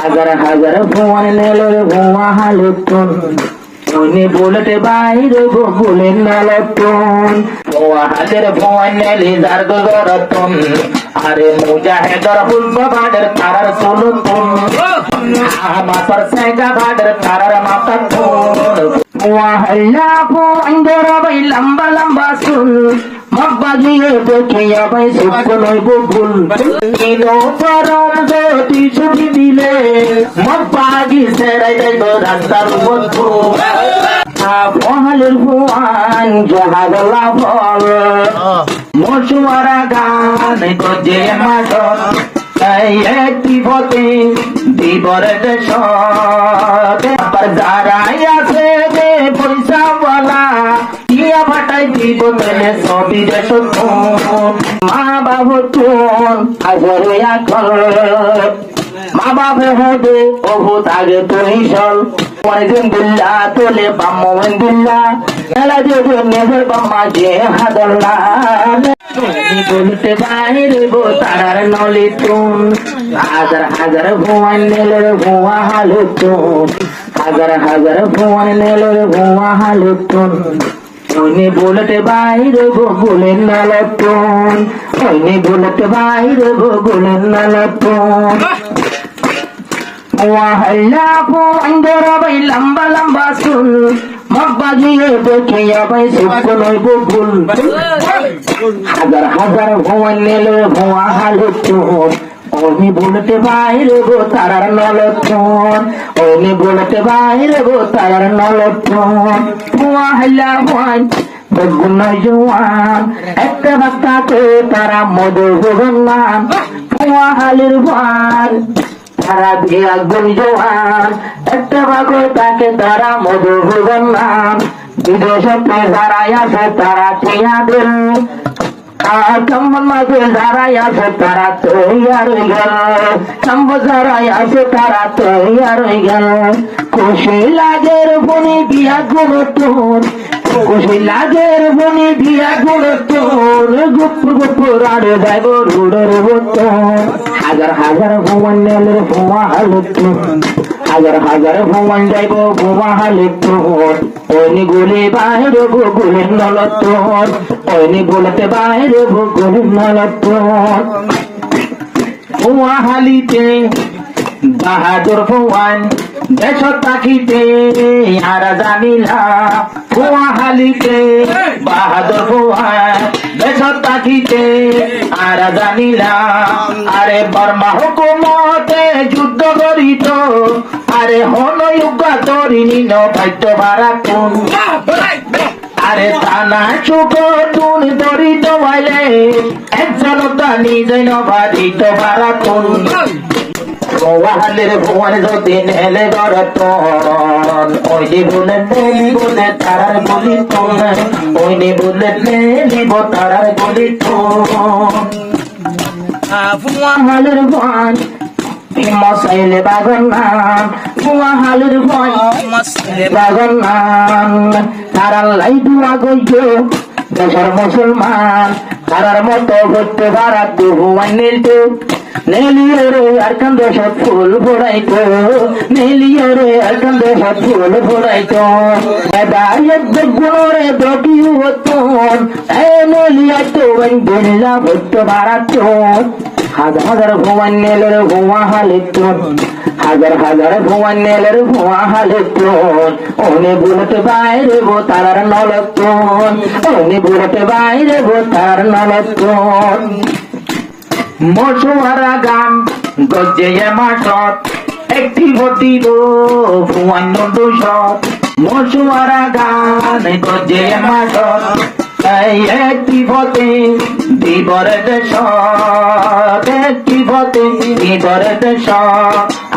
হাজার হাজার ভুয়ান নেলের ভুয়া হালুটন ওইনে বুলেটে বাইরে বগুলের নালটন ভুয়া হাতের ভুয়ান নেলি যার গরতন আরে মুজাহিদর হুলব বাডের তারার সুলুতন মাতার সেগা বাডের তারার মাতাতন ভুয়া হল্লা ভুয়ান গরবাই লম্বা লম্বা সুল মগবাজিয়ে দেখিয়া ভাই সুকনই বগুল কিনো পরম জ্যোতি ছুটি দিলে মগবাজি সেরাই দেব রাস্তার বন্ধু মহালের ভুয়ান জাহাগলা ফল মশুয়ারা গান গজে মাঠন একটি পথে দিবরে দেশ যারাই আছে যে পয়সাওয়ালা ইয়া ফাটাই দিব তেলে সবই দেশ মা বাবু তুন আজরে এখন মা বাপে হবে বহুত আগে তুই চল অনেকদিন দিল্লা তোলে বাম্মন দিল্লা মেলা যদি নেবের বাম্মা যে হাদল্লা বলতে বাইরে তারার নলি তুন হাজার হাজার ভুয়ান নেলের ভুয়া হালুতুন হাজার হাজার ভুয়ান নেলের ভুয়া হালুতুন ওইনে বলতে বাইরে বগুলের নালটন ওইনে বলতে বাইরে বগুলের নালটন হল্লা ভুয়ান গরবাই লম্বা লম্বা সুল মগবাজিয়ে দেখিয়া ভাই সুকনই বগুল হাজার হাজার ভুয়ান নেলে ভুয়া হালুটন ওইনে বলতে বাইরে তারার নলটন ওইনে বলতে বাইরে তারার নলটন ভুয়া হল্লা ভুয়ান বেগুন জোয়ান একটা বাচ্চাকে তারা মধু ভগবান ভুয়া হালির ভার তারা বিয়া গুণ জোয়ান একটা বাঘ তাকে তারা মধু ভগবান বিদেশে যারা আছে তারা চেয়া দিল আর কম্বল মাঝে যারা আছে তারা তৈয়ার হয়ে গেল কম্ব যারা আছে তারা তৈয়ার হয়ে গেল খুশি লাগের বনি বিয়া গুণ তোর খুশি লাগের বনি বিয়া গুণ তোর গুপ্ত গুপ্ত রাড়ে যাইব রুডের বোতন হাজার হাজার ভুয়ান নেলের ভুয়া হালুতুন হাজার হাজার ভুয়ান যাইব ভুয়া হালুতুন ওইনি গুলি বাইরে বগুলের নলটন ওইনি বলতে বাইরে বগুলের নলটন ভুয়া হালিতে বাহাদুর ভুয়ান দেশ তাকিতে আর জানিলা ভুয়া হালিতে বাহাদুর ভুয়ান দেশ তাকিতে আর জানিলা আরে বর্মা হুকুমতে যুদ্ধ করিত আরে হন ইউগা তরিনি নভাইত বারাকুন আরে তানা চুক তুন দরিত বাইলে একজন তা নিজে নভাইত বারাকুন হালের ভুয়ান যদি নেলে গরতন ওইনি বলে নেলি তারার গলি তোন ওইনি বলে নেলিব তারার গলি তোন হালের ভুয়ান মশাইলে বাগন নাম ভুয়া হালের ভুয়ান মশাইলে বাগন নাম তারার লাই দুয়া গইল দেশের মুসলমান তারার মতো করতে ভারত ভুয়ান নীলটো নেলিয়ে রে আর কান্দে সব ফুল ফোড়াইতো নেলিয়ে রে আর কান্দে সব ফুল ফোড়াইতো দাঁড়িয়ে গুণরে দটি হতন নেলিয়া তো দিল্লা ভট্ট বাড়াতন হাজার হাজার ভুয়ান নেলের ভুয়া হালুতুন হাজার হাজার ভুয়ান নেলের ভুয়া হালুতুন ওনে বলতে বাইরে তারার নলটন ওনে বলতে বাইরে তারার নলটন মশুয়ারা গান গজে মাঠত একটি ঘটিল ভুয়ান দুশত মশুয়ারা গান গজে মাঠত একটি পথে দিবরে দেশ একটি পথে দিবরে দেশ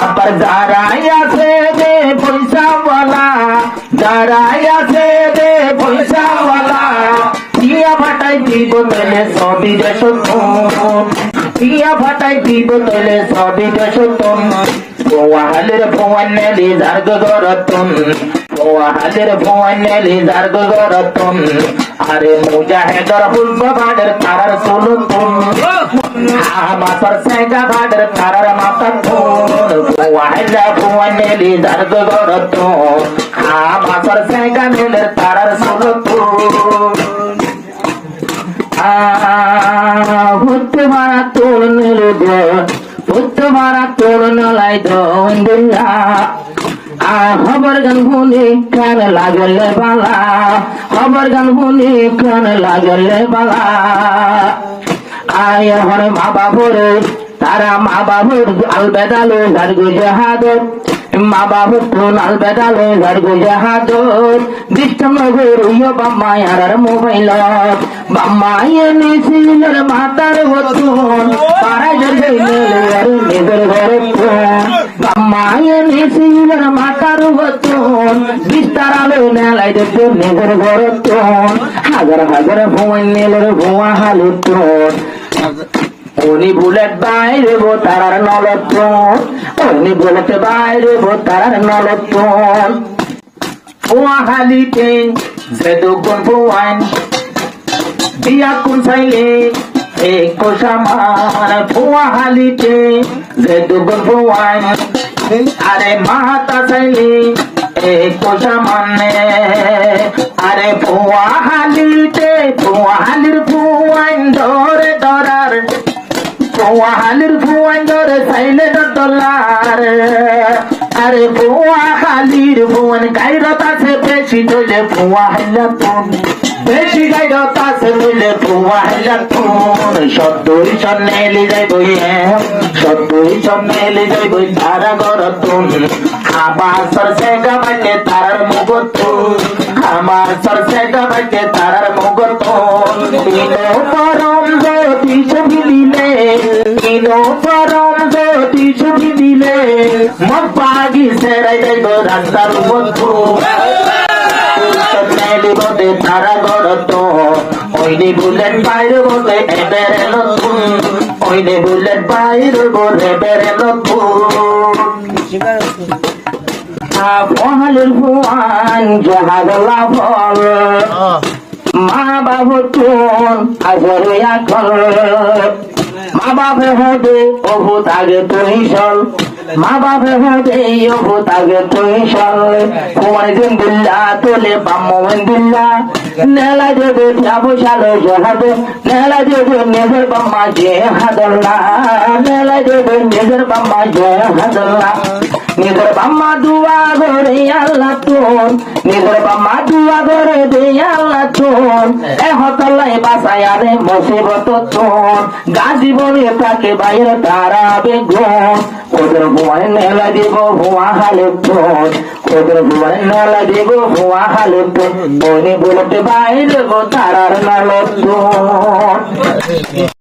আবার যারাই আছে যে পয়সাওয়ালা যারাই আছে যে পয়সাওয়ালা ইয়া ফাটাই দিব তেলে সবই দেশ ইয়া ফাটাই দিব তেলে সবই দেশ হালের ভুয়ানেলি জার্গ গরতন হালের ভুয়ানেলি জার্গ গরতন আরে মুজাহিদর হুলব বাডের তারার সুলতুন মাতার সেগা বাডের তারার মাতার হালে ভুয়ানেলি জার্গ গরতন মাতার সেগা মেলের তারার সুলতুন ভূত মারা তোর নিলুগ ভূত মারা তোর নলাই দোন্দিল্লা খবর গান শুনি কান লাগলে বালা খবর গান শুনি কান লাগলে বালা আয় হর মা বাবুর তারা মা বাবুর আলবেদালো গার্গু জাহাদত মা বাবুর তোন আলবেদালো গার্গু জাহাদত বিষ্ণনগর ইয় বাম্মায়ার মোবাইল বাম্মায়ে নিশিলের মাতার বতুন পাড়ায় জর্গেলের নিজের ঘরে বাম্মায়ে নিশিলের মাতার বতুন বিস্তারালো নেলাই দেখতে নিজের ঘরে হাজার হাজার ভুয়া নেলের ভুয়া হালুতন উনি বুলেট বাইরে বো তারার নলতন উনি বুলেট বাইরে বো তারার নলতন ভুয়া হালিতে যেদুগুন ভুয়ান দিয়া কোন চাইলে এক কোষামান ভুয়া হালিতে যেদুগুন ভুয়ান আরে মাতা চাইলে এক কোষামানে আরে ভুয়া হালিতে ভুয়া হালির ভুয়ান ধরে ধরার ভুয়া হালির ভুয়ান ধরে চাইলে ডলার আরে ভুয়া হালির ভুয়ান গাইরত আছে বেশি ধরলে ভুয়া হাইলা তুন বেশি গাইরত আছে ধরলে ভুয়া হাইলা তুন সত্যই সন্নেলি যাইব সত্যই সন্নেলি যাইব তারা গরতুন আমার সরসে গাবাইতে তারার মুগতুন আমার সরসে গাবাইতে তারার মুগতুন ইনো পরম জ্যোতি ছবি দিলে ইনো পরম জ্যোতি ছবি দিলে মগ পাগি সেরাই যাইব রাস্তার বন্ধু সন্নেলি বদে তারা গরতুন ওইনি বুলেট বাইরে বলে এবেরে নতুন ওইনি বুলেট বাইরে বলে এবেরে নতুন মহালের ভুয়ান জাহাগলা ফল মা বাবু তুন আজরে এখন মা বাপে হবে অভূত আগে তুই চল মা বাপে হবে অভূত আগে তুই চল কুমার দিন দিল্লা তোলে বাম্মন দিল্লা নেলা দেবে যাবো সালো জহাবে নেলা দেবে নিজের বাম্মা যে হাদল্লা নেলা দেবে নিজের বাম্মা যে হাদল্লা নিজের বাম্মা দুয়া ঘরে আল্লাহ তোর নিজের বাম্মা দুয়া ঘরে দে আল্লাহ তোর এ হতলাই বাসায় আরে মুসিবত তোর গাজী বলে তাকে বাইরে তারা বেগুন ওদের ভুয়ায় নেলা দিব ভুয়া হালে তোর ওদের ভুয়ায় নেলা দিব ভুয়া হালে তোর বনে বলতে বাইরে গো তারার নাল তোর